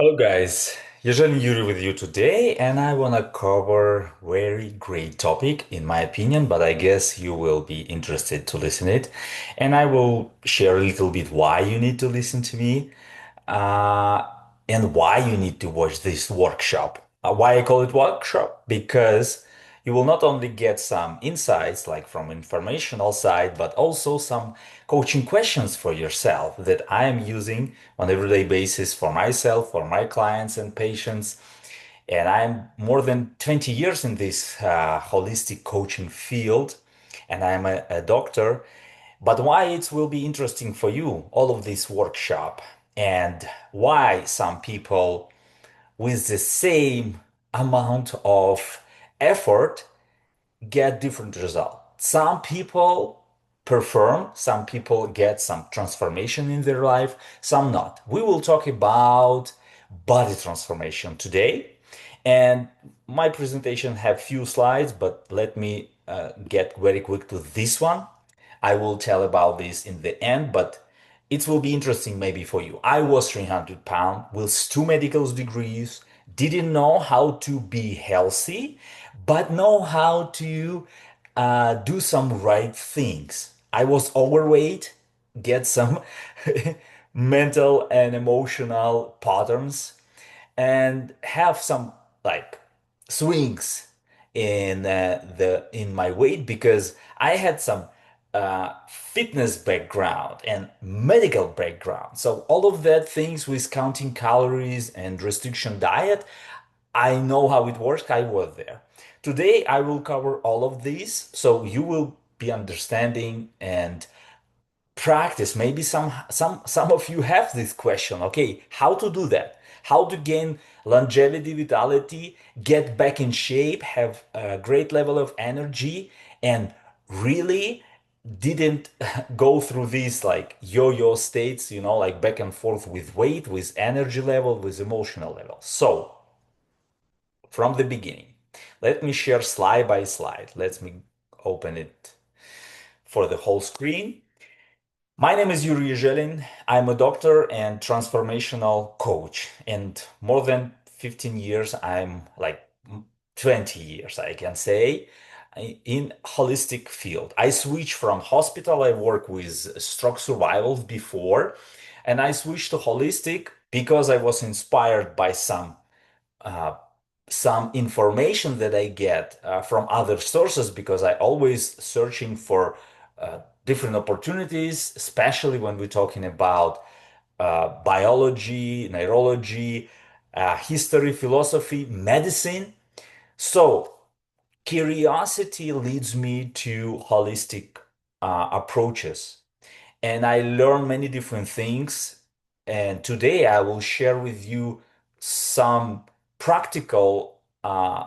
Hello guys, usually Yuri with you today, and I want to cover very great topic in my opinion, but I guess you will be interested to listen it, and I will share a little bit why you need to listen to me, uh, and why you need to watch this workshop. Why I call it workshop? Because you will not only get some insights like from informational side, but also some coaching questions for yourself that I am using on everyday basis for myself, for my clients and patients. And I'm more than 20 years in this holistic coaching field, and I'm a doctor. But why it will be interesting for you, all of this workshop, and why some people with the same amount of effort get different results. Some people perform, some people get some transformation in their life, some not. We will talk about body transformation today. And my presentation have few slides, but let me get very quick to this one. I will tell about this in the end, but it will be interesting maybe for you. I was 300 pounds with two medical degrees, didn't know how to be healthy, but know how to do some right things. I was overweight, get some mental and emotional patterns, and have some like swings in my weight because I had some fitness background and medical background. So all of that things with counting calories and restriction diet, I know how it works. I was there. Today I will cover all of these, so you will be understanding and practice. Maybe some of you have this question. Okay, how to do that? How to gain longevity, vitality, get back in shape, have a great level of energy, and really didn't go through these like yo-yo states, like back and forth with weight, with energy level, with emotional level. So, from the beginning, let me share slide by slide. Let me open it for the whole screen. My name is Yuri Zhelin. I'm a doctor and transformational coach. And more than 15 years, I'm like 20 years, I can say, in holistic field. I switched from hospital, I worked with stroke survivals before, and I switched to holistic because I was inspired by uh, some information that I get from other sources because I always searching for different opportunities, especially when we're talking about biology, neurology, history, philosophy, medicine. So curiosity leads me to holistic approaches and I learn many different things. And today I will share with you some practical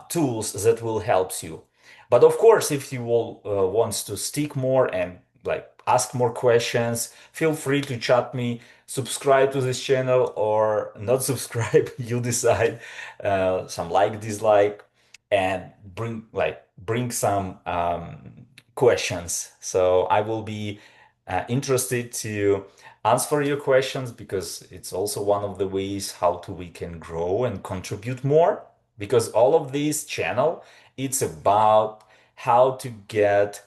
tools that will help you. But of course, if you will wants to stick more and like ask more questions, feel free to chat me, subscribe to this channel or not subscribe. You decide. Some like, dislike, and bring some questions. So I will be interested to answer your questions because it's also one of the ways how to we can grow and contribute more because all of this channel it's about how to get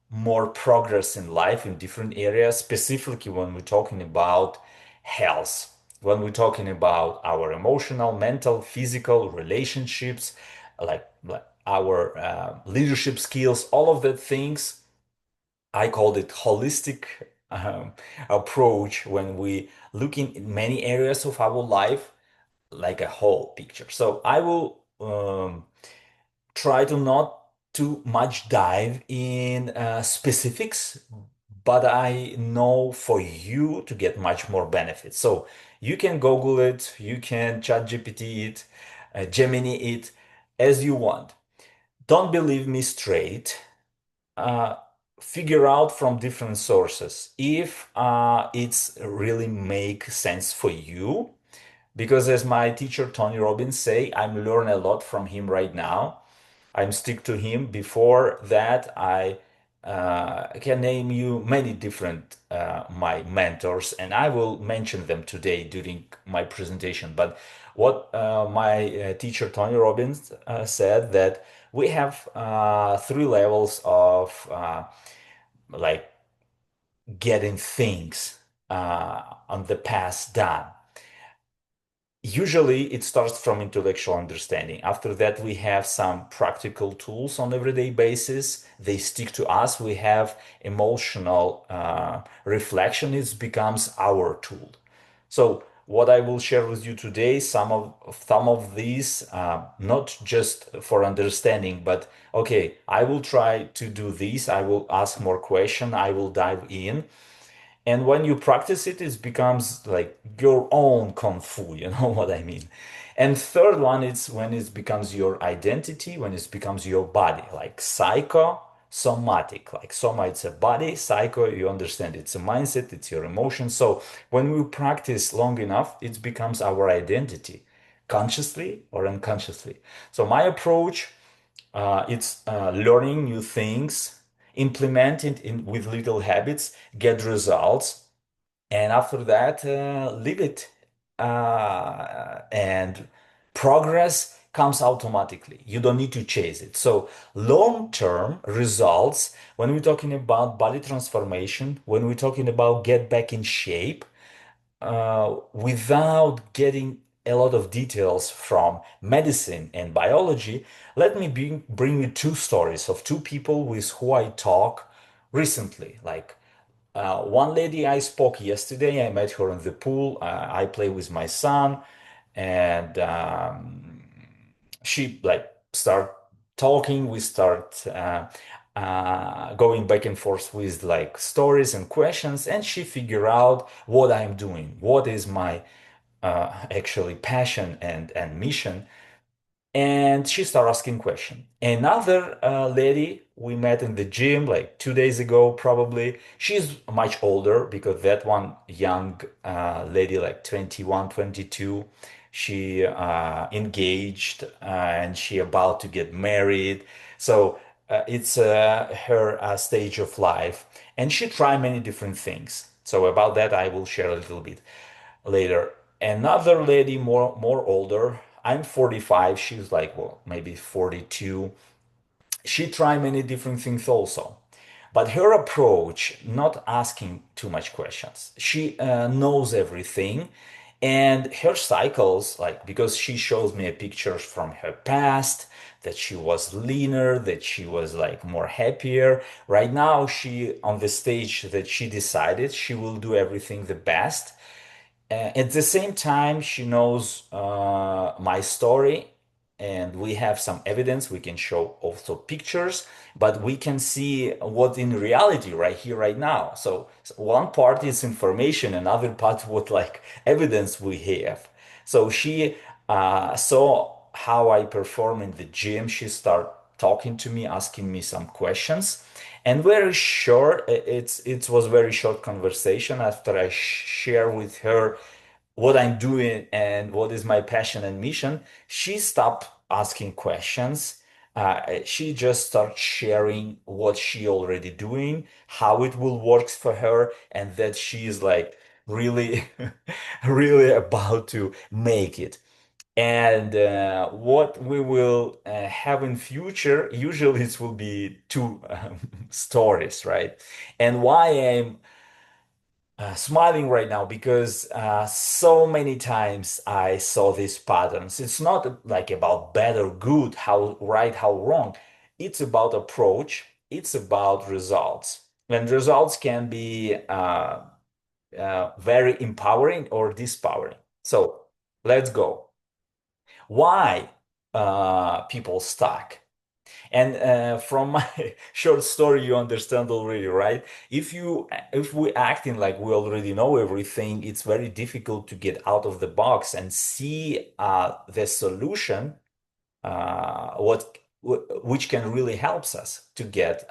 more progress in life in different areas, specifically when we're talking about health, when we're talking about our emotional, mental, physical relationships, like our leadership skills, all of the things. I called it holistic approach when we look in many areas of our life like a whole picture. So I will try to not too much dive in specifics, but I know for you to get much more benefits. So you can Google it, you can chat GPT it, Gemini it as you want. Don't believe me straight. uh, Figure out from different sources if it's really make sense for you. Because as my teacher Tony Robbins say, I'm learning a lot from him right now. I'm stick to him. Before that, I I can name you many different my mentors, and I will mention them today during my presentation. But what my teacher Tony Robbins said that we have three levels of like getting things on the past done. Usually it starts from intellectual understanding. After that, we have some practical tools on everyday basis. They stick to us. We have emotional reflection. It becomes our tool. So what I will share with you today, some of these, not just for understanding, but okay, I will try to do this. I will ask more questions. I will dive in. And when you practice it, it becomes like your own kung fu, you know what I mean? And third one is when it becomes your identity, when it becomes your body, like psycho, somatic. Like soma, it's a body, psycho, you understand, it's a mindset, it's your emotion. So when we practice long enough, it becomes our identity, consciously or unconsciously. So my approach, it's learning new things, implement it with little habits, get results, and after that, leave it. And progress comes automatically. You don't need to chase it. So long-term results, when we're talking about body transformation, when we're talking about get back in shape, without getting a lot of details from medicine and biology, let me bring you two stories of two people with who I talk recently. Like one lady I spoke yesterday, I met her in the pool. I play with my son, and she like start talking. We start going back and forth with like stories and questions, and she figure out what I'm doing, what is my actually passion and mission, and she started asking questions. Another lady we met in the gym like 2 days ago, probably. She's much older because that one young lady, like 21, 22, she engaged and she about to get married. So it's her stage of life, and she tried many different things. So about that, I will share a little bit later. Another lady, more older. I'm 45. She's like, well, maybe 42. She tried many different things also. But her approach, not asking too much questions. She knows everything. And her cycles, like, because she shows me a pictures from her past, that she was leaner, that she was like more happier. Right now, she on the stage that she decided she will do everything the best. At the same time, she knows my story, and we have some evidence. We can show also pictures, but we can see what in reality right here, right now. So one part is information, another part what like evidence we have. So she saw how I perform in the gym. She started talking to me, asking me some questions. And very short, it was very short conversation after I share with her what I'm doing and what is my passion and mission. She stopped asking questions. She just started sharing what she already doing, how it will work for her, and that she is like really, really about to make it. And what we will have in future, usually it will be two stories, right? And why I'm smiling right now because so many times I saw these patterns. It's not like about bad or good, how right, how wrong. It's about approach. It's about results. And results can be very empowering or disempowering. So let's go. Why people stuck? And from my short story, you understand already, right? If we acting like we already know everything, it's very difficult to get out of the box and see the solution, which can really helps us to get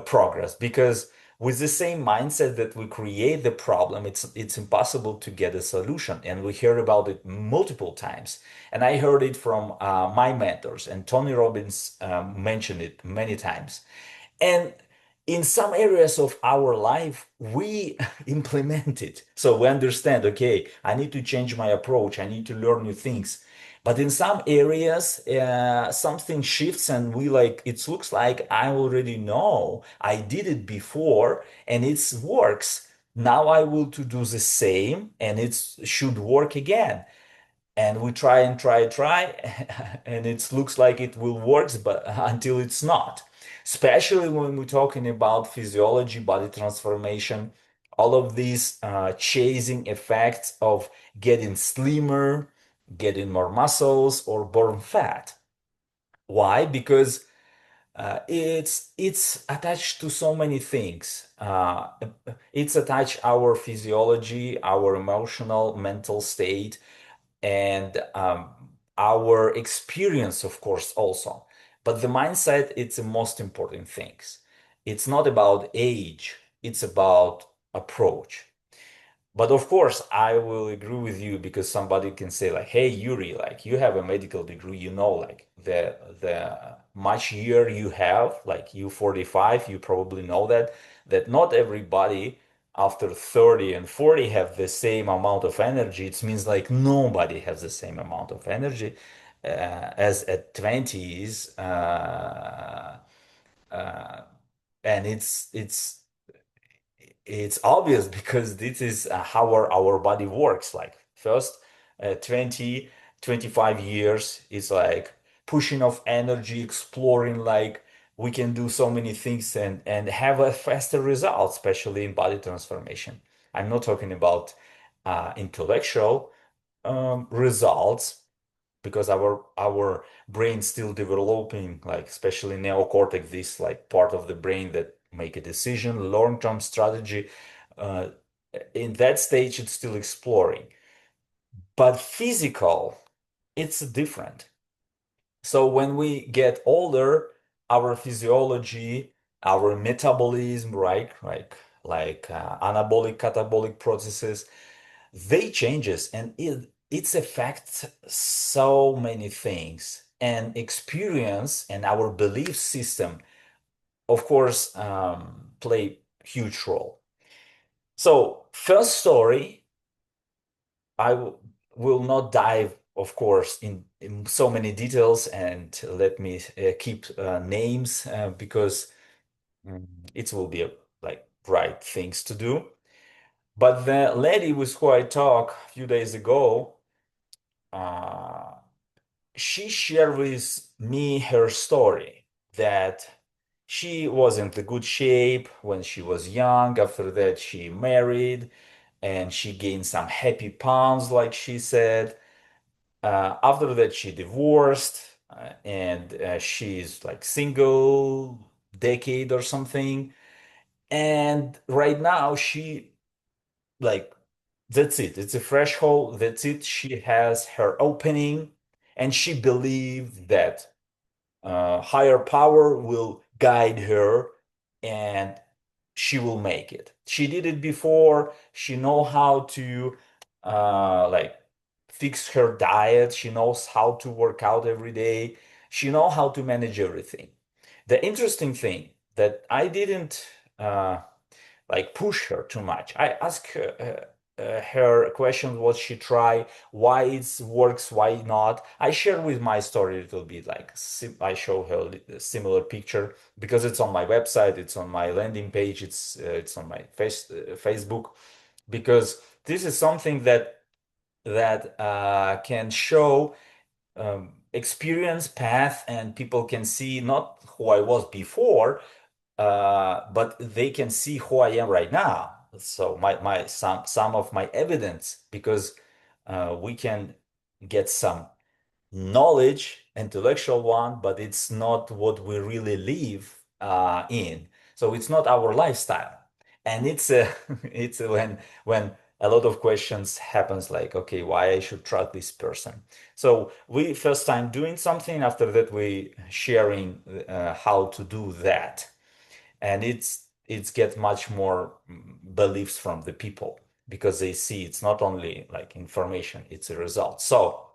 progress. Because with the same mindset that we create the problem, it's impossible to get a solution. And we hear about it multiple times. And I heard it from my mentors, and Tony Robbins mentioned it many times. And in some areas of our life, we implement it. So we understand, okay, I need to change my approach. I need to learn new things. But in some areas, something shifts and we like, it looks like I already know. I did it before and it works. Now I will to do the same and it should work again, and we try and try and it looks like it will work, but until it's not, especially when we're talking about physiology, body transformation, all of these chasing effects of getting slimmer, getting more muscles, or burn fat. Why? Because it's attached to so many things. It's attached our physiology, our emotional mental state, and our experience, of course, also. But the mindset, it's the most important things. It's not about age, it's about approach. But of course, I will agree with you because somebody can say like, "Hey, Yuri, like you have a medical degree, you know, like the much year you have, like you 45, you probably know that not everybody after 30 and 40 have the same amount of energy. It means like nobody has the same amount of energy as at 20s, uh, and it's obvious because this is how our body works. Like first 20, 25 years is like pushing of energy, exploring, like we can do so many things and have a faster result, especially in body transformation. I'm not talking about intellectual results, because our brain's still developing, like especially neocortex, this like part of the brain that make a decision, long-term strategy. Uh, in that stage, it's still exploring. But physical, it's different. So when we get older, our physiology, our metabolism, right, like anabolic, catabolic processes, they changes, and it's affects so many things, and experience and our belief system, of course, play huge role. So first story, will not dive, of course, in so many details, and let me keep names because mm, it will be like right things to do. But the lady with who I talked a few days ago, uh, she shared with me her story that she was in the good shape when she was young. After that, she married and she gained some happy pounds, like she said. After that, she divorced and she's like single decade or something. And right now, she like that's it. It's a threshold. That's it. She has her opening, and she believes that higher power will guide her, and she will make it. She did it before. She know how to like fix her diet. She knows how to work out every day. She know how to manage everything. The interesting thing that I didn't like push her too much. I ask her questions, what she try, why it works, why not. I share with my story a little bit, like I show her a similar picture because it's on my website, it's on my landing page, it's on my Facebook, because this is something that can show experience path, and people can see not who I was before, but they can see who I am right now. So my some of my evidence, because we can get some knowledge, intellectual one, but it's not what we really live in. So it's not our lifestyle, and it's it's when a lot of questions happens like, okay, why I should trust this person? So we first time doing something, after that we sharing how to do that, and it's get much more beliefs from the people because they see it's not only like information, it's a result. So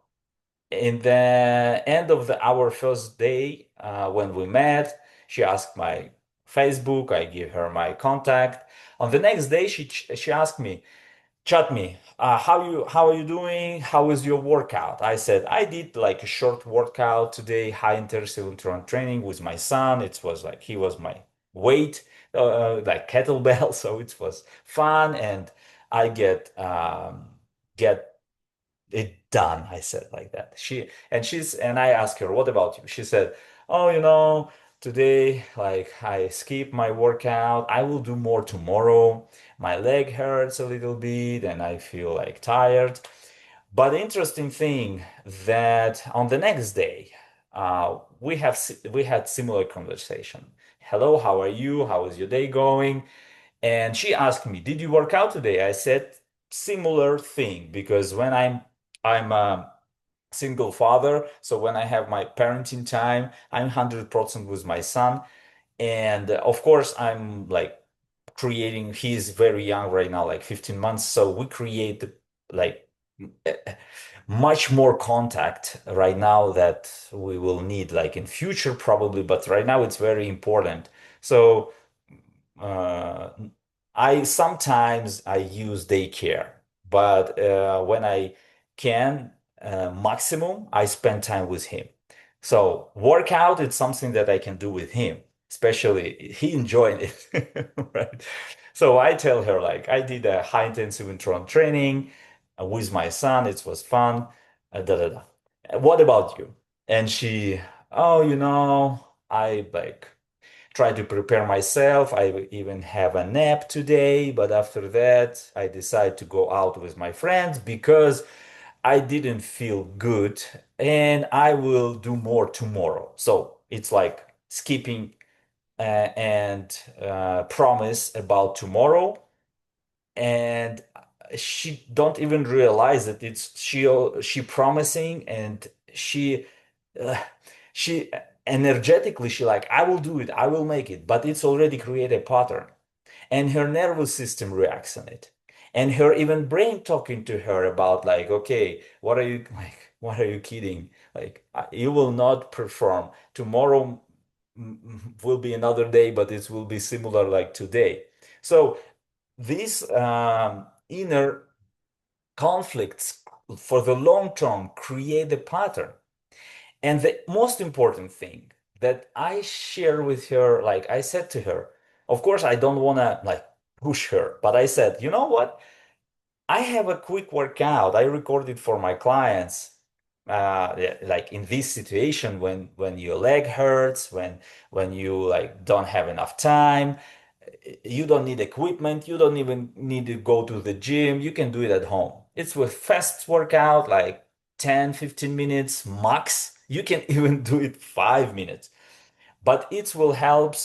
in the end of our first day, when we met, she asked my Facebook. I give her my contact. On the next day, she asked me, chat me, how are you doing? How is your workout? I said I did like a short workout today, high intensity interval training with my son. It was like he was my weight, like kettlebell, so it was fun, and I get it done. I said like that. And I asked her, what about you? She said, oh, today, like I skipped my workout. I will do more tomorrow. My leg hurts a little bit and I feel like tired. But the interesting thing that on the next day, we had similar conversation. Hello, how are you? How is your day going? And she asked me, "Did you work out today?" I said similar thing because when I'm a single father, so when I have my parenting time, I'm 100% with my son, and of course I'm like creating. He's very young right now, like 15 months, so we create like much more contact right now that we will need like in future probably, but right now it's very important. So uh, I sometimes I use daycare, but when I can, maximum, I spend time with him. So workout is something that I can do with him, especially he enjoyed it, right? So I tell her like I did a high intensive intron training with my son. It was fun. Da, da, da. What about you? And she, oh, I like try to prepare myself. I even have a nap today, but after that, I decide to go out with my friends because I didn't feel good and I will do more tomorrow. So it's like skipping and promise about tomorrow, and she don't even realize that it's she promising, and uh, she energetically she like I will do it, I will make it, but it's already created a pattern, and her nervous system reacts on it, and her even brain talking to her about like, okay, what are you like, what are you kidding, like you will not perform tomorrow. Will be another day, but it will be similar like today. So these inner conflicts for the long term create a pattern. And the most important thing that I share with her, like I said to her, of course, I don't want to like push her, but I said, you know what? I have a quick workout. I record it for my clients. Yeah, like in this situation, when your leg hurts, when you like don't have enough time, you don't need equipment. You don't even need to go to the gym. You can do it at home. It's with fast workout, like 10, 15 minutes max. You can even do it 5 minutes. But it will help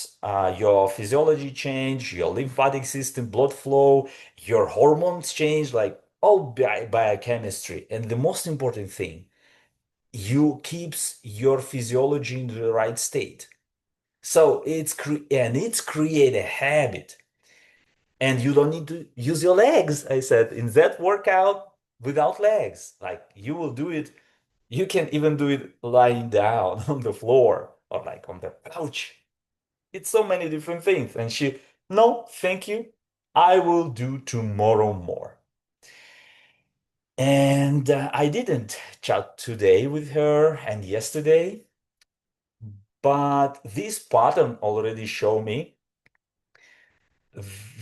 your physiology change, your lymphatic system, blood flow, your hormones change, like all biochemistry. And the most important thing, you keeps your physiology in the right state. So it's create a habit, and you don't need to use your legs. I said in that workout without legs, like you will do it. You can even do it lying down on the floor or like on the couch. It's so many different things. And she, no, thank you. I will do tomorrow more. And I didn't chat today with her and yesterday, but this pattern already show me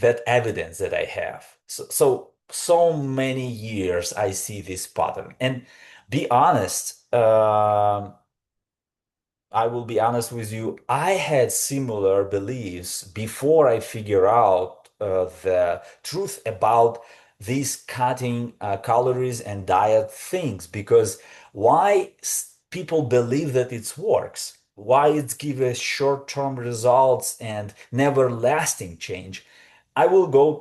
that evidence that I have. So many years I see this pattern. And be honest, I will be honest with you, I had similar beliefs before I figure out the truth about these cutting calories and diet things. Because why people believe that it works? Why it gives short-term results and never lasting change? I will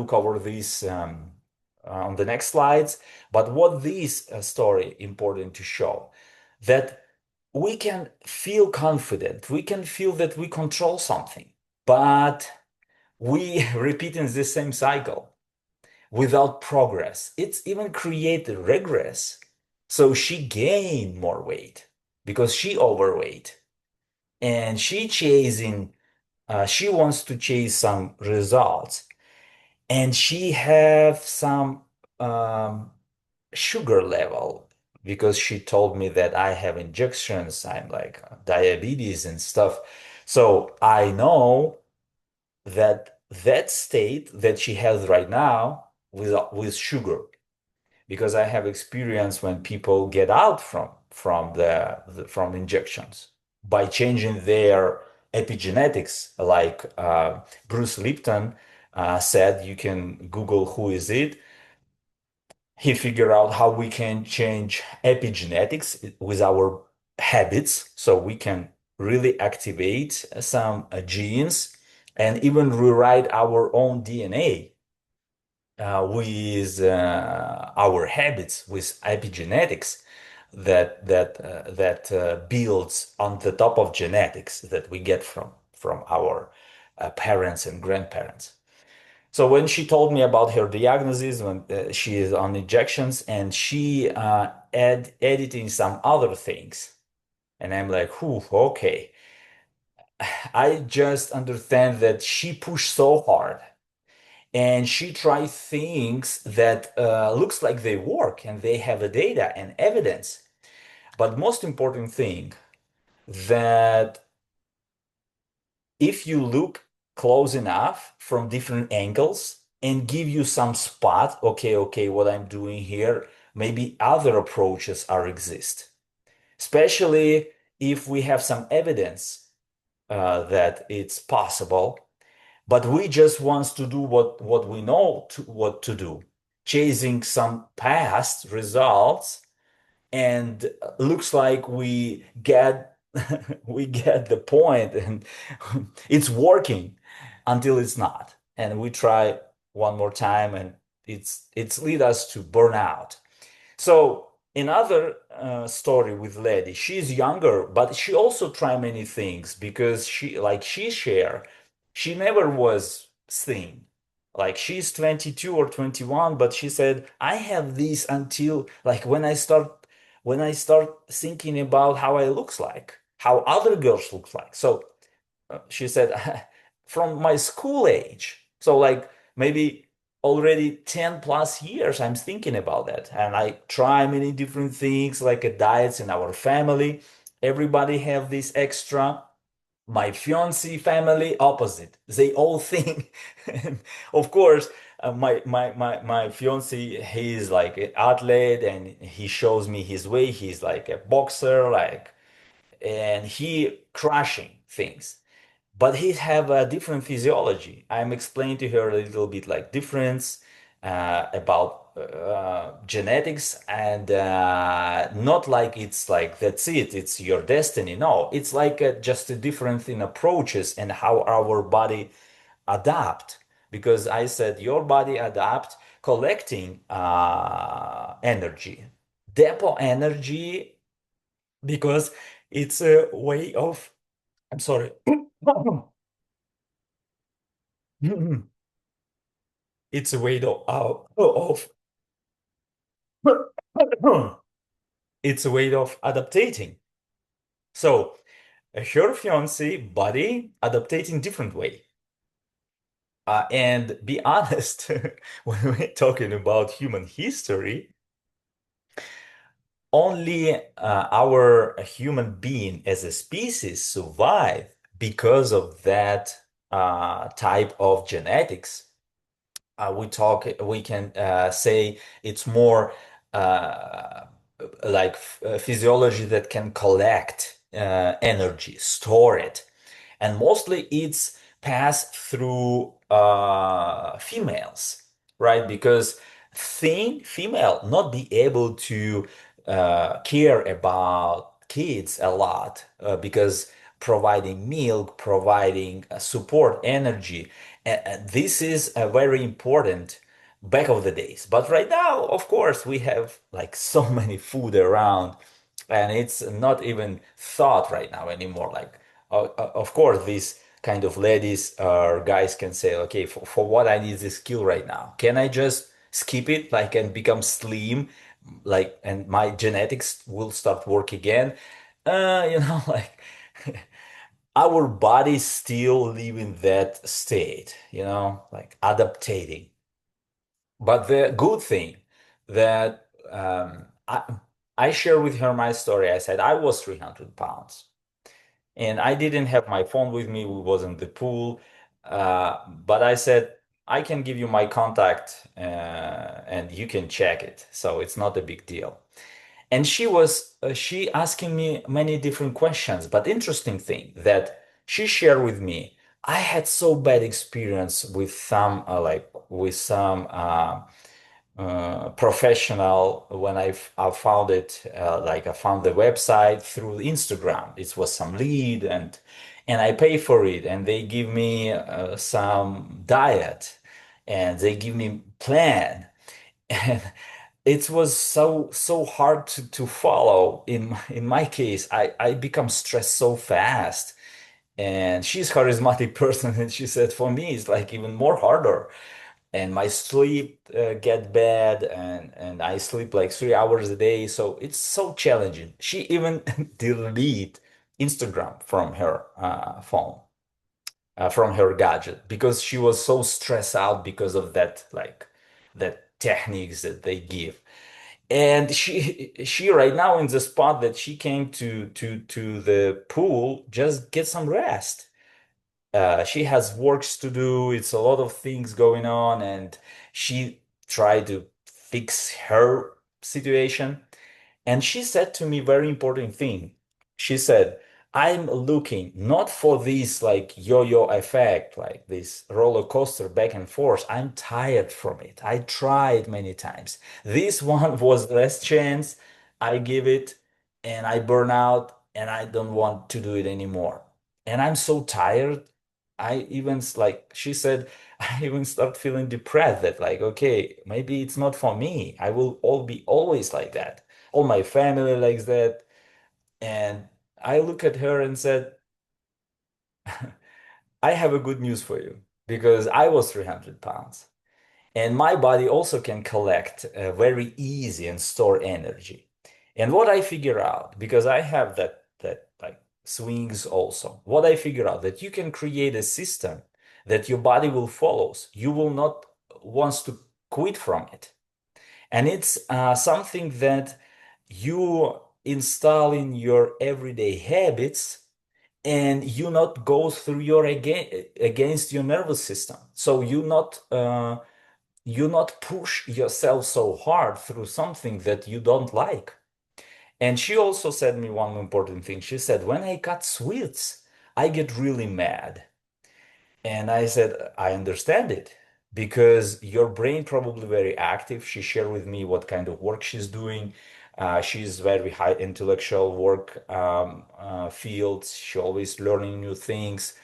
cover this on the next slides. But what this story important to show? That we can feel confident, we can feel that we control something, but we repeat in the same cycle without progress. It's even created regress. So she gained more weight because she overweight. and she wants to chase some results, and she have some um, sugar level because she told me that I have injections, I'm like diabetes and stuff. So I know that that state that she has right now with sugar, because I have experience when people get out from from injections by changing their epigenetics, like Bruce Lipton said. You can Google who is it. He figured out how we can change epigenetics with our habits, so we can really activate some genes and even rewrite our own DNA with our habits, with epigenetics that builds on the top of genetics that we get from our parents and grandparents. So when she told me about her diagnosis, when she is on injections, and she editing some other things, and I'm like, whew, okay. I just understand that she pushed so hard and she tried things that looks like they work and they have a data and evidence. But most important thing, that if you look close enough from different angles and give you some spot, okay, what I'm doing here, maybe other approaches are exist, especially if we have some evidence that it's possible, but we just want to do what we know what to do, chasing some past results, and looks like we get we get the point, and it's working until it's not, and we try one more time, and it's lead us to burnout. So another story with Lady, she's younger, but she also try many things, because she share, she never was thin. Like she's 22 or 21, but she said, I have this until like when I start thinking about how I looks like, how other girls look like. So she said, from my school age. So like maybe already 10 plus years, I'm thinking about that. And I try many different things like diets in our family. Everybody have this extra. My fiancé family opposite. They all think, and of course, my fiancé, he is like an athlete and he shows me his way. He's like a boxer, like, and he crushing things, but he have a different physiology. I'm explaining to her a little bit like difference about genetics, and not like it's like that's it, it's your destiny. No, it's like just a difference in approaches and how our body adapt. Because I said your body adapt collecting energy, depot energy, because it's a way of, I'm sorry. It's a way it's a way of adaptating. So her fiance body adaptating different way. And be honest, when we're talking about human history, only our human being as a species survive because of that type of genetics. We can say it's more uh, like physiology that can collect energy, store it, and mostly it's passed through females, right? Because thin female not be able to care about kids a lot, because providing milk, providing support, energy, and this is a very important back of the days. But right now, of course, we have like so many food around, and it's not even thought right now anymore. Like, of course, these kind of ladies or guys can say, okay, for what I need this skill right now? Can I just skip it, like, and become slim, like, and my genetics will start work again? Like, our bodies still live in that state, like adaptating. But the good thing that I share with her my story. I said I was 300 pounds and I didn't have my phone with me. We was in the pool. But I said, I can give you my contact and you can check it. So it's not a big deal. And she asking me many different questions. But interesting thing that she shared with me, I had so bad experience with some professional when I found it like I found the website through Instagram. It was some lead and I pay for it and they give me some diet and they give me plan and it was so hard to follow. In my case, I become stressed so fast. And she's charismatic person and she said for me it's like even more harder and my sleep get bad and I sleep like 3 hours a day. So it's so challenging. She even delete Instagram from her phone, from her gadget because she was so stressed out because of that, like that techniques that they give. And she right now in the spot that she came to the pool just get some rest. She has works to do. It's a lot of things going on, and she tried to fix her situation. And she said to me very important thing. She said, I'm looking not for this like yo-yo effect, like this roller coaster back and forth. I'm tired from it. I tried many times. This one was last chance. I give it and I burn out and I don't want to do it anymore. And I'm so tired. I even like she said, I even start feeling depressed that like, okay, maybe it's not for me. I will all be always like that. All my family likes that. And I look at her and said, I have a good news for you because I was 300 pounds and my body also can collect very easy and store energy. And what I figure out, because I have that like swings also, what I figure out that you can create a system that your body will follows. You will not wants to quit from it. And it's something that you install in your everyday habits and you not go through your against your nervous system. So you not push yourself so hard through something that you don't like. And she also said me one important thing. She said, when I cut sweets, I get really mad. And I said, I understand it because your brain probably very active. She shared with me what kind of work she's doing. She's very high intellectual work fields. She always learning new things.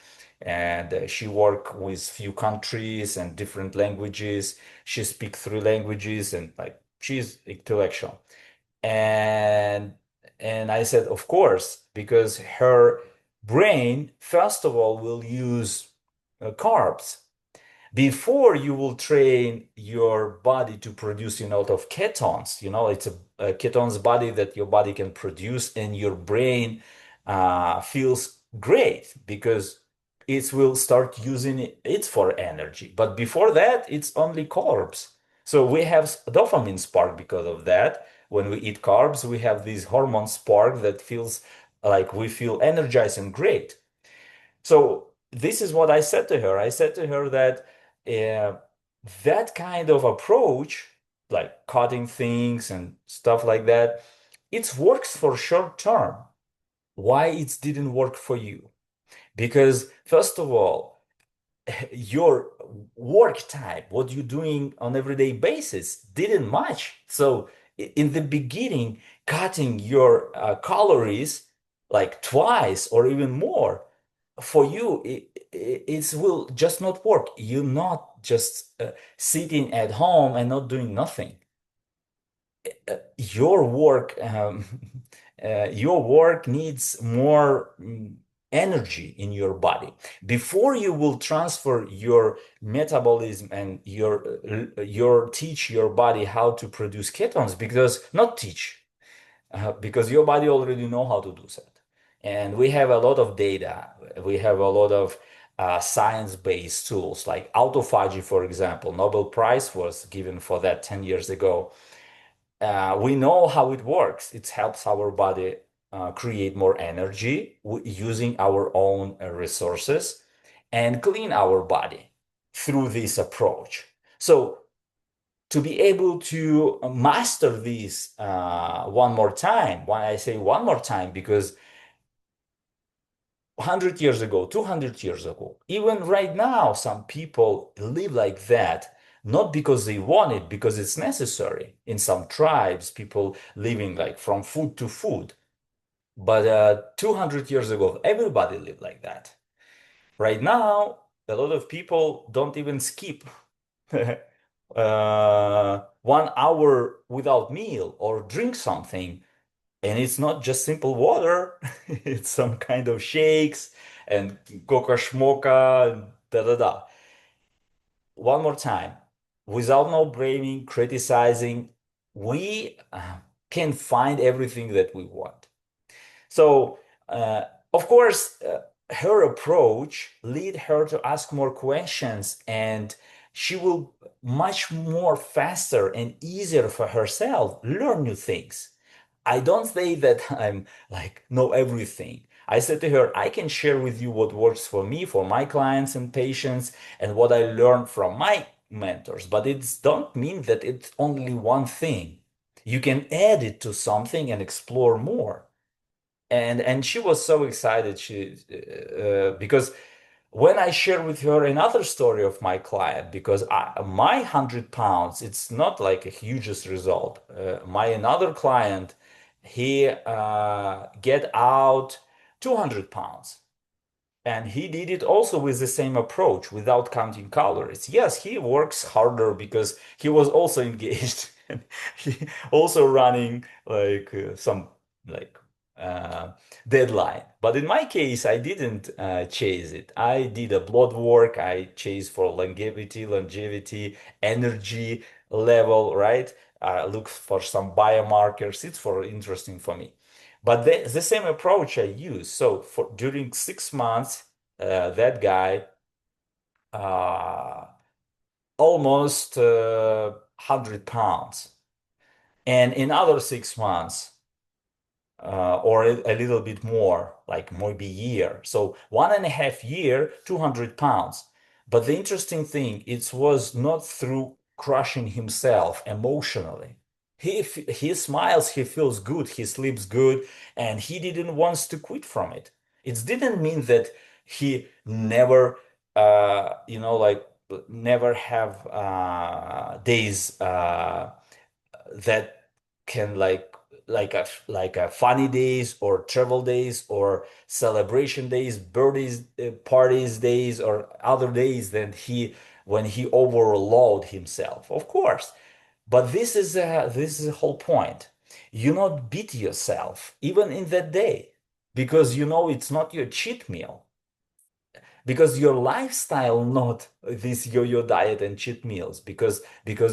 And she work with few countries and different languages. She speak 3 languages and like she's intellectual. And and I said, of course, because her brain, first of all, will use carbs before you will train your body to produce a lot of ketones. It's a ketones body that your body can produce, and your brain feels great because it will start using it for energy. But before that, it's only carbs. So we have dopamine spark because of that. When we eat carbs, we have this hormone spark that feels like we feel energized and great. So this is what I said to her. I said to her that uh, that kind of approach, like cutting things and stuff like that, it works for short term. Why it didn't work for you? Because first of all, your work type, what you're doing on everyday basis, didn't match. So in the beginning, cutting your calories like twice or even more for you, it will just not work. You're not just sitting at home and not doing nothing. Your work, your work needs more energy in your body before you will transfer your metabolism and your teach your body how to produce ketones because not teach because your body already know how to do that. And we have a lot of data. We have a lot of science-based tools like autophagy, for example. Nobel Prize was given for that 10 years ago. We know how it works. It helps our body create more energy using our own resources and clean our body through this approach. So to be able to master this one more time, why I say one more time, because 100 years ago, 200 years ago, even right now, some people live like that, not because they want it, because it's necessary. In some tribes, people living like from food to food. But 200 years ago, everybody lived like that. Right now, a lot of people don't even skip 1 hour without meal or drink something. And it's not just simple water, it's some kind of shakes and coca schmoka and da da da. One more time, without no blaming, criticizing, we can find everything that we want. So, of course, her approach lead her to ask more questions, and she will much more faster and easier for herself learn new things. I don't say that I'm like know everything. I said to her, I can share with you what works for me, for my clients and patients, and what I learned from my mentors. But it don't mean that it's only one thing. You can add it to something and explore more. And she was so excited. Because when I share with her another story of my client, because my 100 pounds, it's not like a hugest result. My another client, he get out 200 pounds. And he did it also with the same approach without counting calories. Yes, he works harder because he was also engaged and he also running like some like uh, deadline. But in my case, I didn't chase it. I did a blood work. I chased for longevity, energy level, right? Look for some biomarkers. It's for interesting for me. But the same approach I use. So for during 6 months, that guy uh, almost 100 pounds, and in other 6 months, or a little bit more, like maybe a year. So 1.5 year, 200 pounds. But the interesting thing, it was not through crushing himself emotionally. He smiles, he feels good, he sleeps good, and he didn't want to quit from it. It didn't mean that he never, like never have days that can like a funny days or travel days or celebration days, birthdays, parties days, or other days than he when he overload himself, of course. But this is the whole point. You not beat yourself even in that day because you know it's not your cheat meal, because your lifestyle not this yo-yo diet and cheat meals, because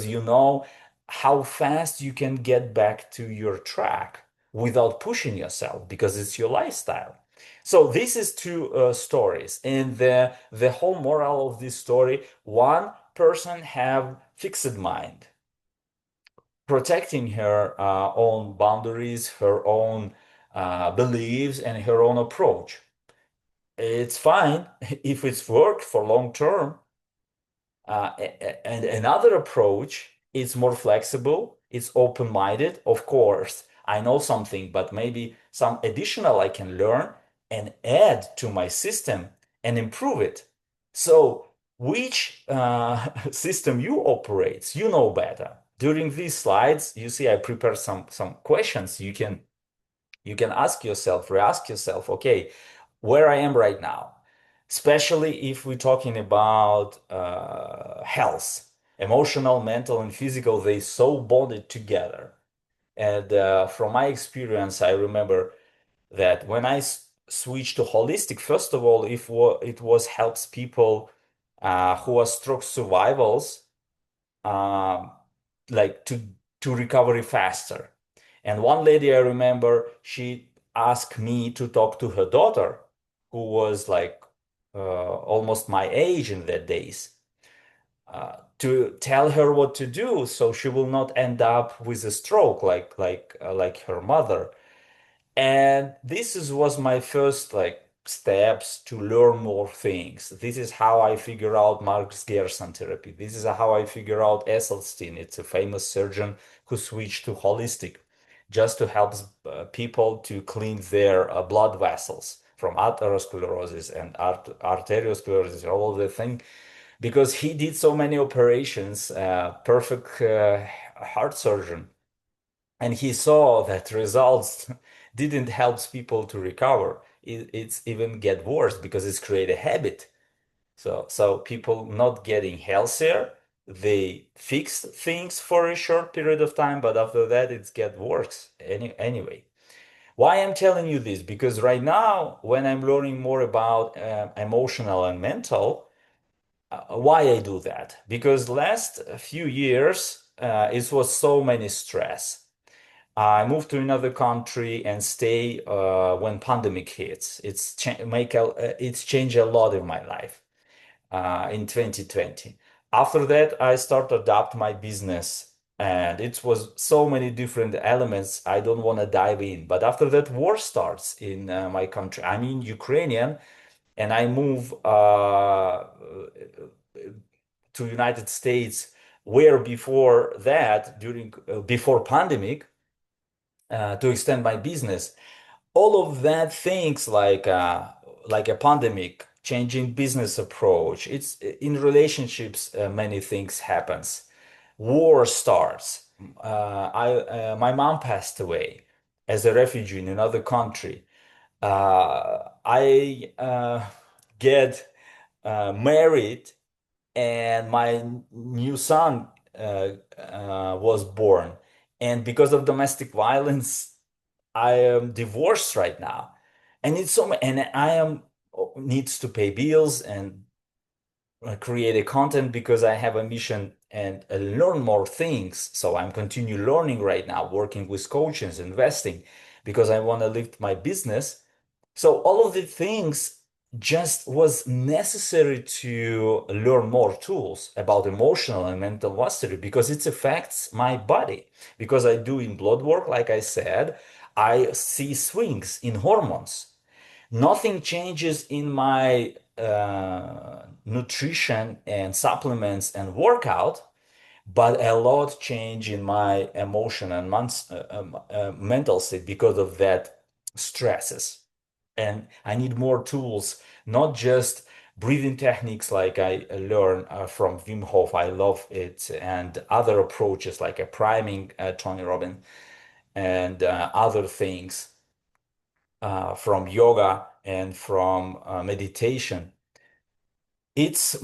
you know how fast you can get back to your track without pushing yourself because it's your lifestyle. So this is two stories, and the whole moral of this story: one person have fixed mind, protecting her own boundaries, her own beliefs, and her own approach. It's fine if it's worked for long term. And another approach is more flexible, it's open-minded. Of course, I know something, but maybe some additional I can learn and add to my system and improve it. So, which system you operate, you know better. During these slides, you see I prepared some questions you can ask yourself, re-ask yourself, okay, where I am right now, especially if we're talking about health, emotional, mental, and physical, they so bonded together. And from my experience, I remember that when I switched to holistic, first of all, if it was helps people who are stroke survivals, um, like to recovery faster. And one lady I remember, she asked me to talk to her daughter, who was like almost my age in that days, to tell her what to do so she will not end up with a stroke like her mother. And was my first like steps to learn more things. This is how I figure out Marx Gerson therapy. This is how I figure out Esselstyn. It's a famous surgeon who switched to holistic just to help people to clean their blood vessels from atherosclerosis and arteriosclerosis, all of the thing, because he did so many operations, perfect heart surgeon, and he saw that results didn't help people to recover. It's even get worse because it's create a habit. So people not getting healthier, they fix things for a short period of time, but after that it's get worse anyway. Why I'm telling you this? Because right now, when I'm learning more about emotional and mental, why I do that? Because last few years, it was so many stress. I moved to another country and stay when pandemic hits. It's changed a lot in my life in 2020. After that, I start adapt my business, and it was so many different elements. I don't want to dive in. But after that, war starts in my country. I'm in Ukrainian, and I move to United States, where before that, during before pandemic, to extend my business. All of that things like a pandemic, changing business approach. It's in relationships, many things happens. War starts. My mom passed away as a refugee in another country. I get married, and my new son was born. And because of domestic violence, I am divorced right now, and and I am needs to pay bills and create a content because I have a mission and learn more things. So I'm continue learning right now, working with coaches, investing, because I want to lift my business. So all of the things just was necessary to learn more tools about emotional and mental mastery because it affects my body. Because I do in blood work, like I said, I see swings in hormones. Nothing changes in my nutrition and supplements and workout, but a lot change in my emotion and mental state because of that stresses. And I need more tools, not just breathing techniques like I learned from Wim Hof. I love it, and other approaches like a priming, Tony Robbins, and other things from yoga and from meditation. It's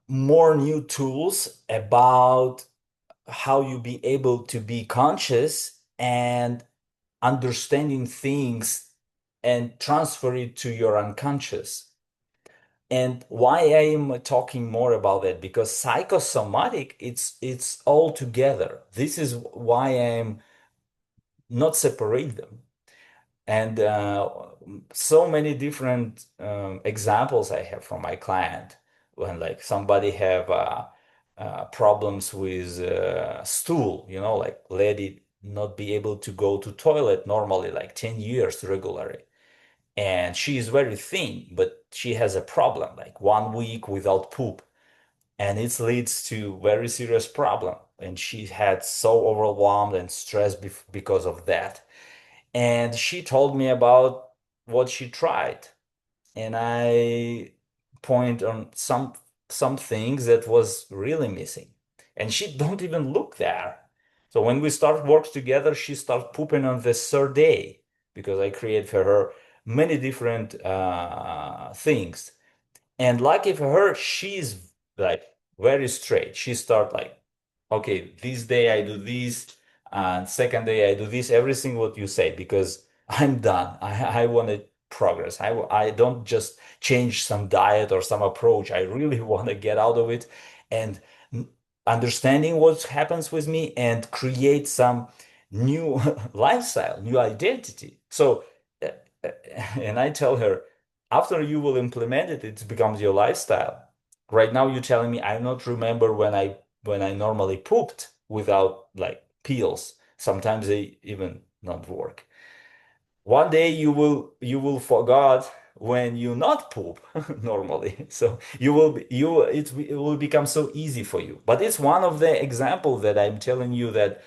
more new tools about how you be able to be conscious and understanding things and transfer it to your unconscious. And why I'm talking more about that, because psychosomatic, it's all together. This is why I'm not separate them. And so many different examples I have from my client when like somebody have problems with stool, like lady not be able to go to toilet normally, like 10 years regularly. And she is very thin, but she has a problem, like 1 week without poop. And it leads to very serious problem. And she had so overwhelmed and stressed because of that. And she told me about what she tried, and I point on some things that was really missing, and she don't even look there. So when we start work together, she start pooping on the third day because I create for her many different things. And lucky for her, she's like very straight. She start like, okay, this day I do this, and second day I do this, everything what you say, because I'm done. I wanted progress. I don't just change some diet or some approach. I really want to get out of it and understanding what happens with me and create some new lifestyle, new identity So, uh, uh, and I tell her, after you will implement it, it becomes your lifestyle. Right now, you're telling me I not remember when I normally pooped without like pills. Sometimes they even not work. One day you will forget when you not poop normally. So you will be, you it will become so easy for you. But it's one of the examples that I'm telling you that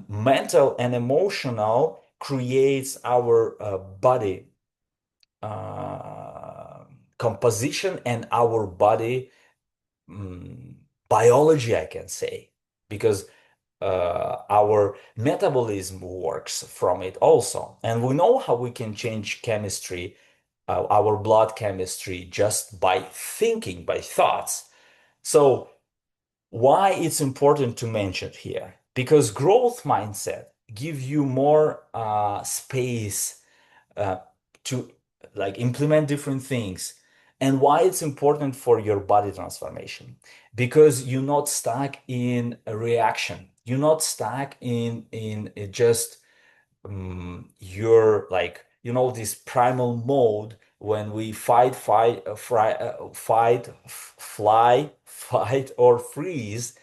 mental and emotional creates our body uh, composition and our body mm, biology, I can say, because our metabolism works from it also. And we know how we can change chemistry, our blood chemistry, just by thinking, by thoughts. So, why it's important to mention here? Because growth mindset gives you more space uh, to like implement different things. And why it's important for your body transformation? Because you're not stuck in a reaction. You're not stuck in just your like this primal mode when we fly, fight, or freeze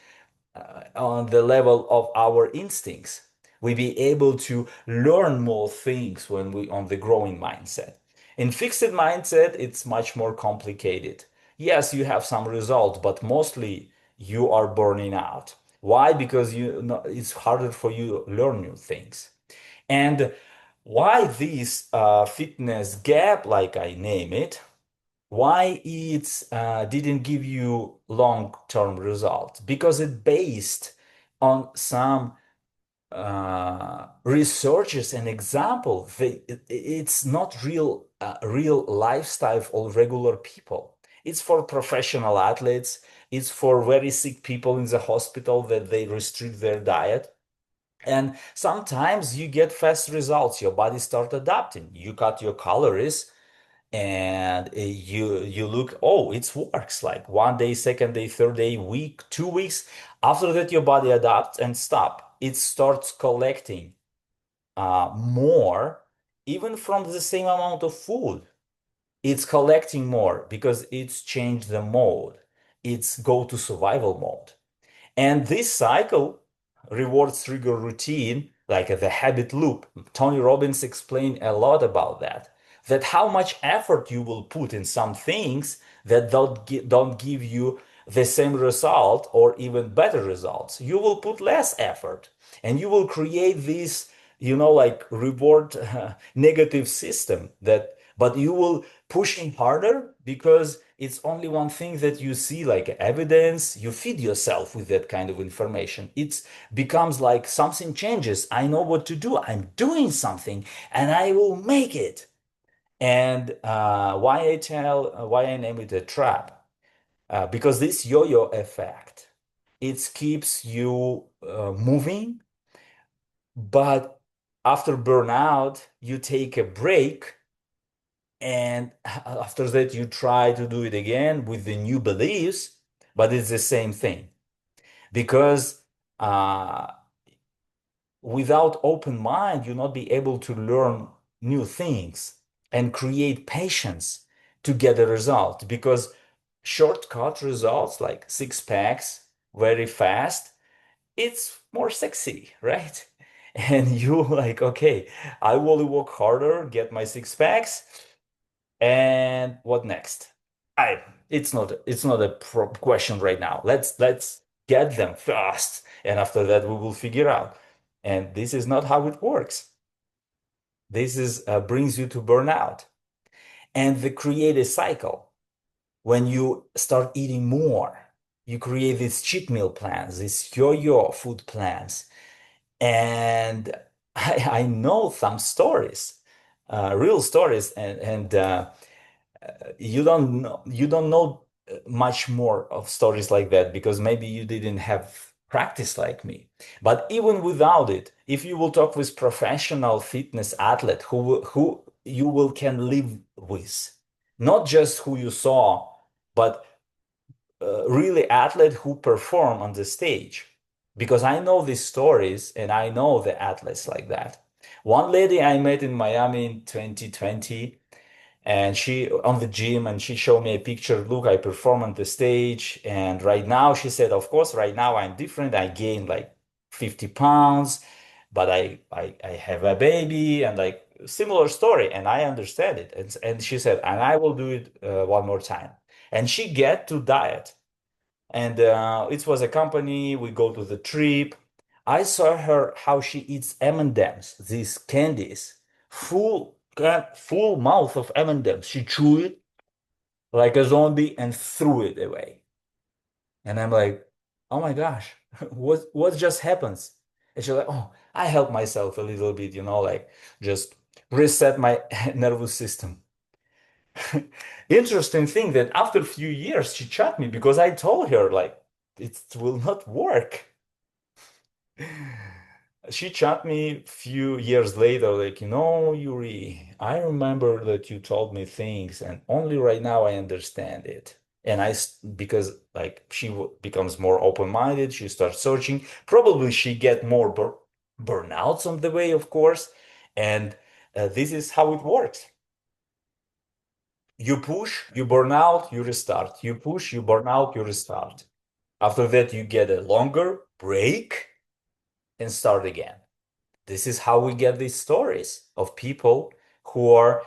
on the level of our instincts. We be able to learn more things when we on the growing mindset. In fixed mindset, it's much more complicated. Yes, you have some results, but mostly you are burning out. Why? Because it's harder for you to learn new things. And why this fitness gap, like I name it, why it didn't give you long-term results? Because it based on some researches and example. It's not real lifestyle of regular people. It's for professional athletes. It's for very sick people in the hospital that they restrict their diet. And sometimes you get fast results. Your body start adapting. You cut your calories and you look, oh, it works like one day, second day, third day, week, 2 weeks. After that, your body adapts and stop. It starts collecting more, even from the same amount of food. It's collecting more because it's changed the mode. It's go to survival mode. And this cycle, rewards trigger routine, like the habit loop, Tony Robbins explained a lot about that. That how much effort you will put in some things that don't give you the same result or even better results. You will put less effort and you will create this, like reward negative system that, but you will pushing harder because it's only one thing that you see like evidence. You feed yourself with that kind of information. It becomes like something changes. I know what to do. I'm doing something and I will make it. And why I name it a trap? Because this yo-yo effect, it keeps you moving, but after burnout, you take a break and after that, you try to do it again with the new beliefs, but it's the same thing because uh, without open mind, you'll not be able to learn new things and create patience to get a result because shortcut results like six packs very fast, it's more sexy, right? And you like, okay, I will work harder, get my six packs. And what next? I it's not a question right now. Let's get them fast, and after that we will figure out. And this is not how it works. This is brings you to burnout, and the create a cycle. When you start eating more, you create these cheat meal plans, these yo-yo food plans, and I know some stories, real stories, and you don't know much more of stories like that because maybe you didn't have practice like me. But even without it, if you will talk with professional fitness athlete who you will can live with, not just who you saw, but really athlete who perform on the stage, because I know these stories and I know the athletes like that. One lady I met in Miami in 2020, and she on the gym, and she showed me a picture. Look, I perform on the stage, and right now she said, of course, right now I'm different. I gained like 50 pounds, but I have a baby, and like similar story, and I understand it. And she said, and I will do it one more time. And she get to diet. And it was a company. We go to the trip. I saw her how she eats M&Ms, these candies, full mouth of M&Ms. She chewed it like a zombie and threw it away. And I'm like, oh my gosh, what just happens? And she's like, oh, I help myself a little bit, like just reset my nervous system. Interesting thing that after a few years she chat me because I told her like it will not work. She chat me few years later like, Yuri, I remember that you told me things and only right now I understand it. And because like becomes more open-minded, she starts searching. Probably she get more burnouts on the way, of course. And this is how it works. You push, you burn out, you restart. You push, you burn out, you restart. After that, you get a longer break and start again. This is how we get these stories of people who are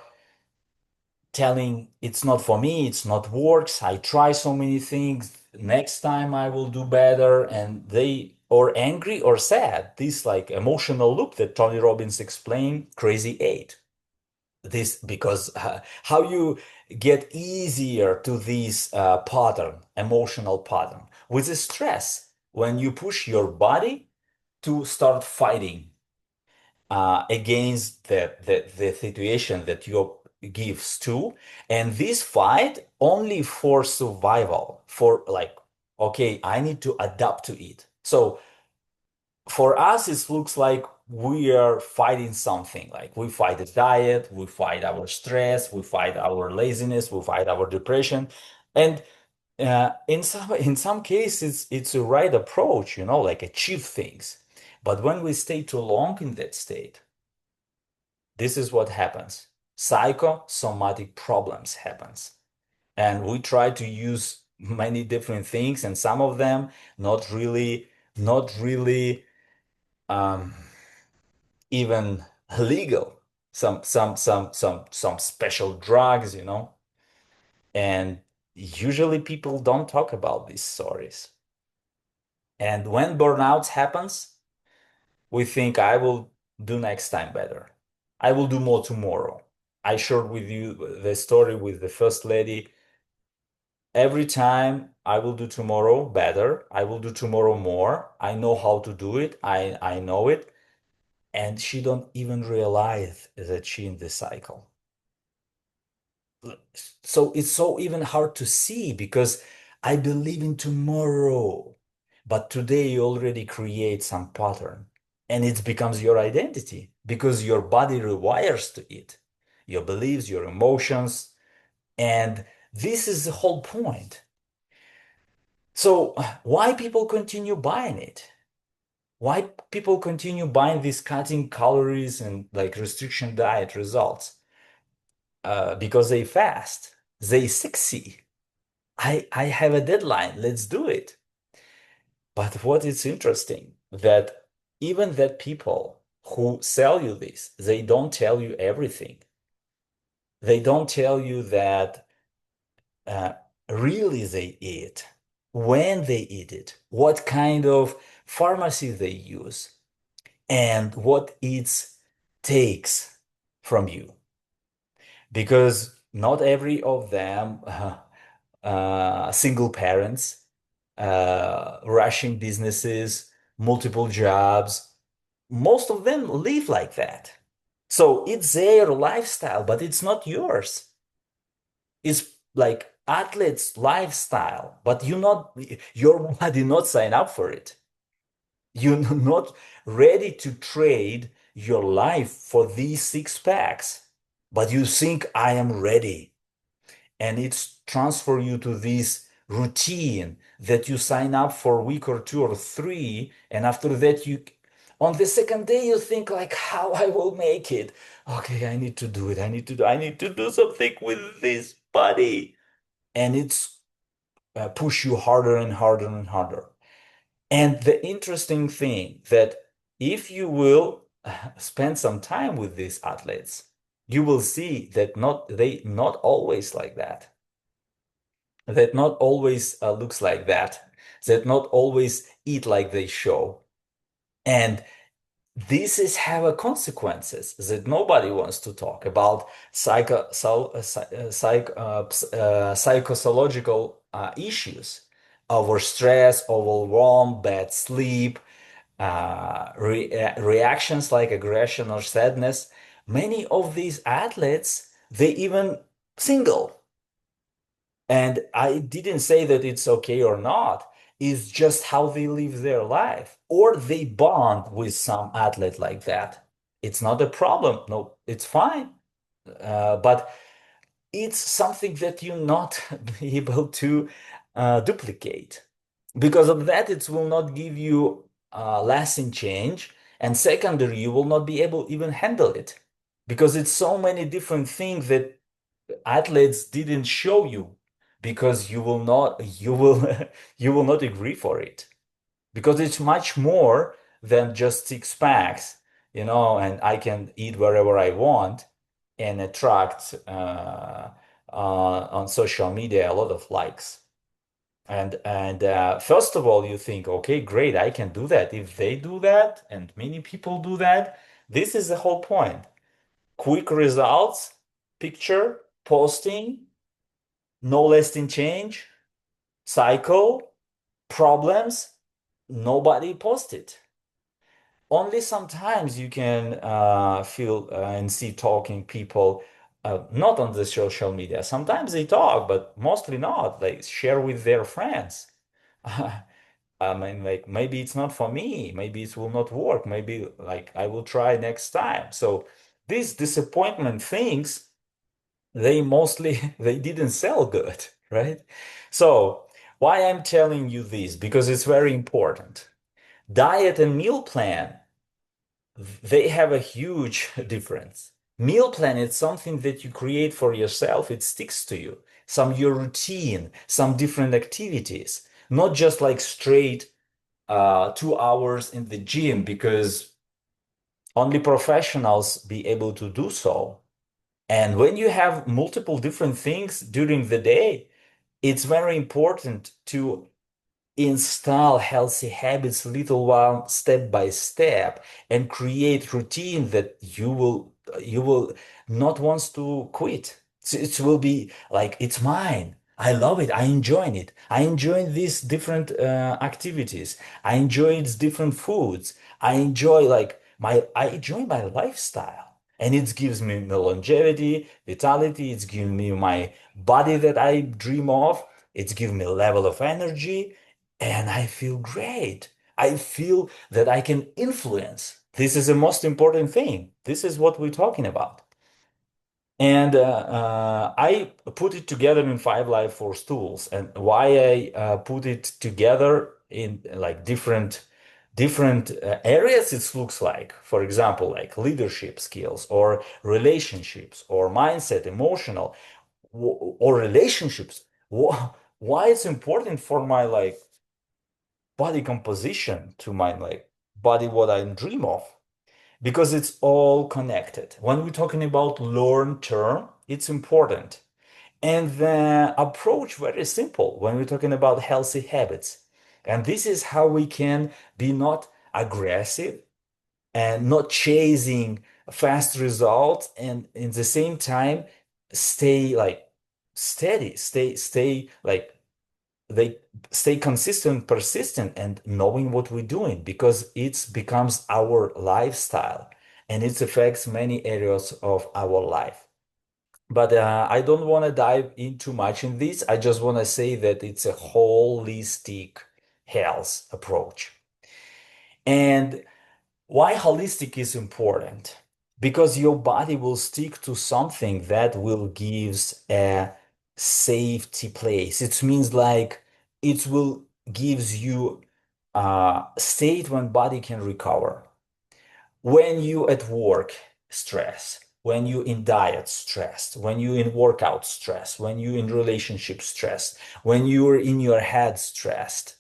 telling it's not for me, it's not works. I try so many things. Next time I will do better. And they or angry or sad. This like emotional loop that Tony Robbins explained, Crazy Eight. This because how you get easier to this pattern, emotional pattern, with the stress when you push your body to start fighting against the situation that you gives to, and this fight only for survival, for like, okay, I need to adapt to it. So for us, it looks like we are fighting something. Like we fight the diet, we fight our stress, we fight our laziness, we fight our depression, and in some cases, it's a right approach, like achieve things. But when we stay too long in that state, this is what happens. Psychosomatic problems happens, and we try to use many different things, and some of them not really um, even legal. Some special drugs, and usually people don't talk about these stories. And when burnout happens, we think I will do next time better. I will do more tomorrow. I shared with you the story with the first lady. Every time I will do tomorrow better. I will do tomorrow more. I know how to do it. I know it. And she don't even realize that she in the cycle. So it's so even hard to see because I believe in tomorrow, but today you already create some pattern and it becomes your identity because your body rewires to it, your beliefs, your emotions, and this is the whole point. So why people continue buying it? Why people continue buying these cutting calories and like restriction diet results? Because they fast, they succeed. I have a deadline. Let's do it. But what is interesting that even that people who sell you this, they don't tell you everything. They don't tell you that uh, really they eat, when they eat it, what kind of pharmacy they use, and what it takes from you. Because not every of them single parents, rushing businesses, multiple jobs. Most of them live like that. So it's their lifestyle, but it's not yours. It's like athlete's lifestyle, but your body not sign up for it. You're not ready to trade your life for these six packs, but you think I am ready. And it's transfer you to this routine that you sign up for a week or two or three, and after that you On the second day, you think like how I will make it. Okay, I need to do it. I need to do something with this body. And it's push you harder and harder and harder. And the interesting thing that if you will spend some time with these athletes, you will see that not always like that. That not always looks like that. That not always eat like they show. And this is have a consequences that nobody wants to talk about psychological issues, over stress, overwhelm, bad sleep, reactions like aggression or sadness. Many of these athletes, they even single. And I didn't say that it's okay or not. It's just how they live their life. Or they bond with some athlete like that. It's not a problem. No, it's fine. But it's something that you're not be able to duplicate. Because of that, it will not give you lasting change. And secondary, you will not be able even handle it. Because it's so many different things that athletes didn't show you because you will you will not agree for it because it's much more than just six packs, and I can eat wherever I want and attract on social media a lot of likes. And first of all, you think, okay, great, I can do that. If they do that and many people do that, this is the whole point. Quick results, picture, posting, no lasting change, cycle, problems, nobody posted. Only sometimes you can feel and see talking people, not on the social media. Sometimes they talk, but mostly not. They share with their friends. I mean, like maybe it's not for me. Maybe it will not work. Maybe like I will try next time. So these disappointment things they mostly they didn't sell good, right? So why I'm telling you this? Because it's very important. Diet and meal plan, they have a huge difference. Meal plan is something that you create for yourself. It sticks to you. Some your routine, some different activities, not just like straight 2 hours in the gym because only professionals be able to do so. And when you have multiple different things during the day, it's very important to install healthy habits little while step by step and create routine that you will not want to quit. It will be like it's mine. I love it. I enjoy it. I enjoy these different activities. I enjoy its different foods. I enjoy my lifestyle. And it gives me the longevity, vitality. It's giving me my body that I dream of. It's giving me a level of energy and I feel great. I feel that I can influence. This is the most important thing. This is what we're talking about. And I put it together in five life force tools. And why I put it together in like different areas it looks like. For example, like leadership skills or relationships or mindset, emotional or relationships. Why it's important for my like body composition to my like body what I dream of because it's all connected. When we're talking about long term, it's important. And the approach very simple when we're talking about healthy habits. And this is how we can be not aggressive and not chasing fast results and in the same time stay like steady, stay like they stay consistent, persistent, and knowing what we're doing because it becomes our lifestyle and it affects many areas of our life. But I don't want to dive in too much in this. I just want to say that it's a holistic health approach. And why holistic is important? Because your body will stick to something that will gives a safety place. It means like it will gives you a state when body can recover. When you at work, stress. When you in diet, stressed. When you in workout, stressed. When you in relationship, stressed. When you're in your head, stressed.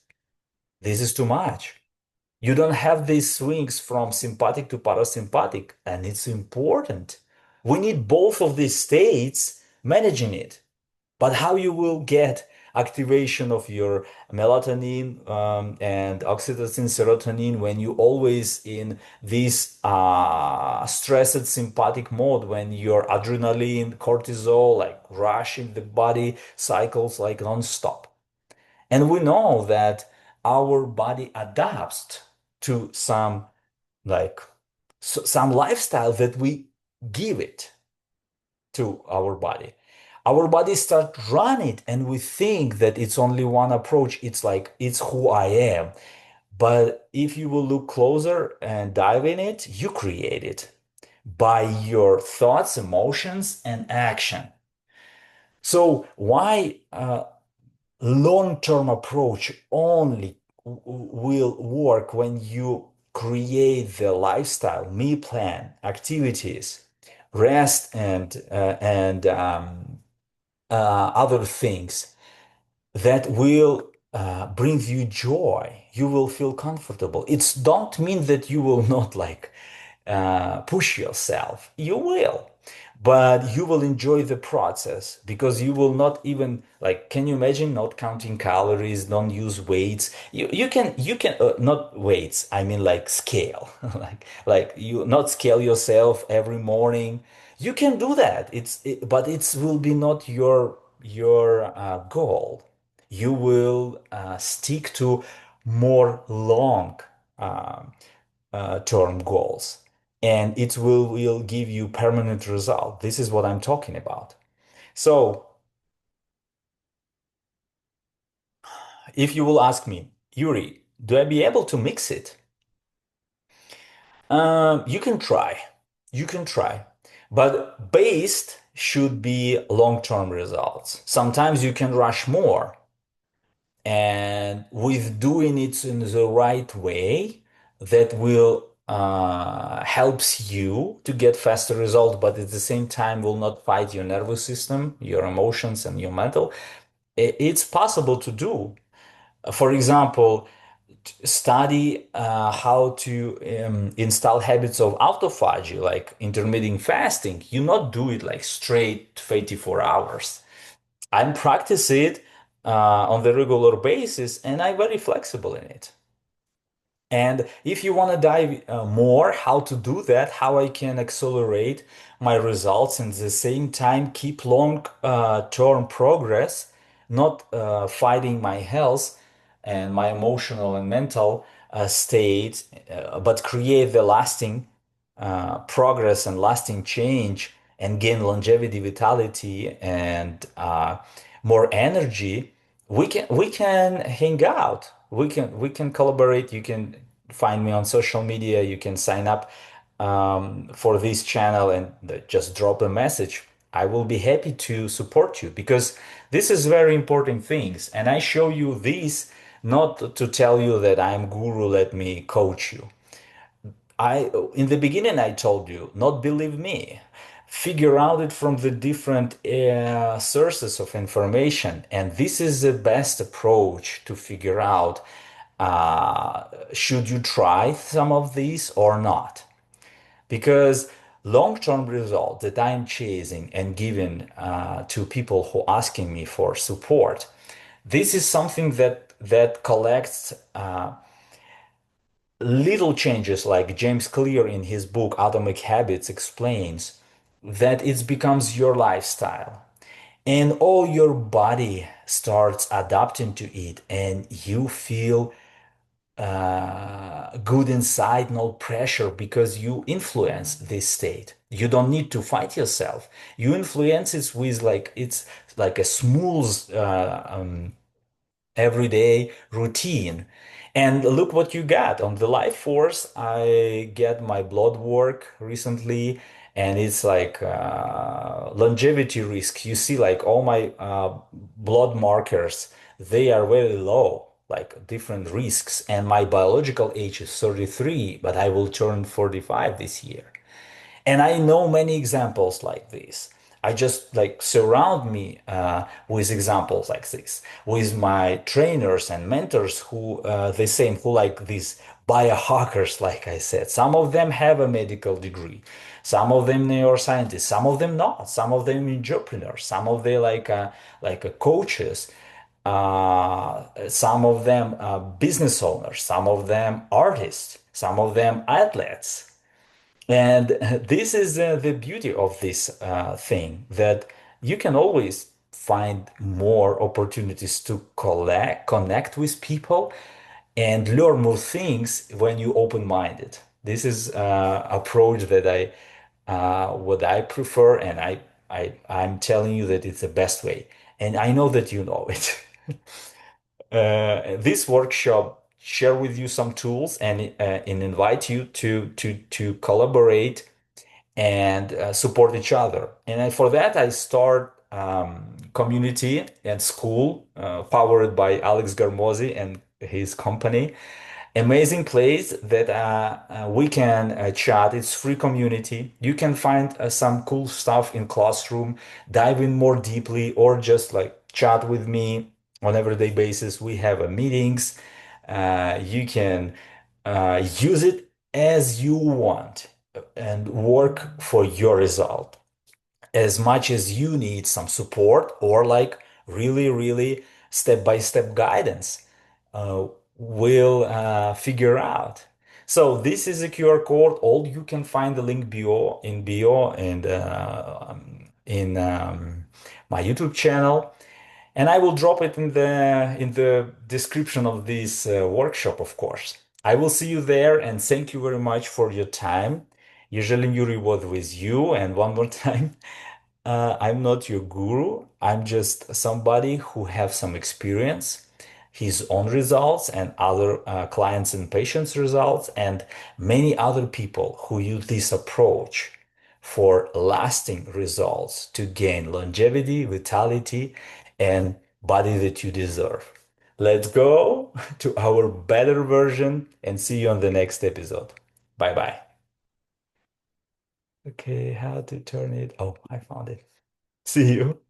This is too much. You don't have these swings from sympathetic to parasympathetic, and it's important. We need both of these states managing it. But how you will get activation of your melatonin and oxytocin, serotonin when you always in this stressed sympathetic mode, when your adrenaline, cortisol, like rushing the body cycles like non-stop. And we know that our body adapts to some like some lifestyle that we give it to our body. Our body start run it, and we think that it's only one approach. It's like it's who I am. But if you will look closer and dive in it, you create it by your thoughts, emotions, and action. So why long-term approach only will work when you create the lifestyle, meal plan, activities, rest, and other things that will bring you joy. You will feel comfortable. It's don't mean that you will not like push yourself. You will, but you will enjoy the process because you will not even like. Can you imagine not counting calories? Don't use weights. You can not weights. I mean like scale, like you not scale yourself every morning. You can do that. But it will be not your goal. You will stick to more long term goals, and it will give you permanent result. This is what I'm talking about. So if you will ask me, Yuri, do I be able to mix it? You can try. You can try. But based should be long-term results. Sometimes you can rush more. And with doing it in the right way, that will helps you to get faster result, but at the same time will not fight your nervous system, your emotions, and your mental. It's possible to do. For example, study how to install habits of autophagy, like intermittent fasting. You not do it like straight 24 hours. I'm practice it on the regular basis, and I'm very flexible in it. And if you want to dive more, how to do that, how I can accelerate my results and at the same time keep long term progress, not fighting my health and my emotional and mental state, but create the lasting progress and lasting change and gain longevity, vitality, and more energy, we can hang out. We can collaborate. You can find me on social media. You can sign up for this channel and just drop a message. I will be happy to support you because this is very important things. And I show you this not to tell you that I'm guru, let me coach you. In the beginning, I told you, not believe me. Figure out it from the different sources of information. And this is the best approach to figure out should you try some of these or not. Because long-term result that I'm chasing and giving to people who asking me for support, this is something that collects little changes, like James Clear in his book Atomic Habits explains, that it becomes your lifestyle and all your body starts adapting to it and you feel good inside, no pressure because you influence this state. You don't need to fight yourself. You influence it with like it's like a smooth everyday routine. And look what you got on the Life Force. I get my blood work recently, and it's like longevity risk. You see, like all my blood markers, they are very low. like different risks. And my biological age is 33, but I will turn 45 this year. And I know many examples like this. I just like surround me with examples like this, with my trainers and mentors who the same, who like these biohackers, like I said. Some of them have a medical degree, some of them neuroscientists, some of them not, some of them entrepreneurs, some of them coaches, some of them business owners, some of them artists, some of them athletes. And this is the beauty of this thing that you can always find more opportunities to connect with people and learn more things when you open-minded. This is approach that what I prefer, and I'm telling you that it's the best way. And I know that you know it. This workshop share with you some tools and invite you to collaborate and support each other. And for that, I start community and school powered by Alex Garmosi and his company. Amazing place that we can chat. It's free community. You can find some cool stuff in classroom, dive in more deeply, or just like chat with me on everyday basis. We have meetings. You can use it as you want and work for your result as much as you need some support or like really, really step-by-step guidance, uh, we'll figure out. So this is a QR code. All you can find the link bio and in my YouTube channel. And I will drop it in the description of this workshop, of course. I will see you there and thank you very much for your time. Usually Yuri was with you, and one more time, I'm not your guru. I'm just somebody who have some experience, his own results and other clients and patients' results, and many other people who use this approach for lasting results to gain longevity, vitality, and body that you deserve. Let's go to our better version and see you on the next episode. Bye bye. Okay, how to turn it? Oh, I found it. See you.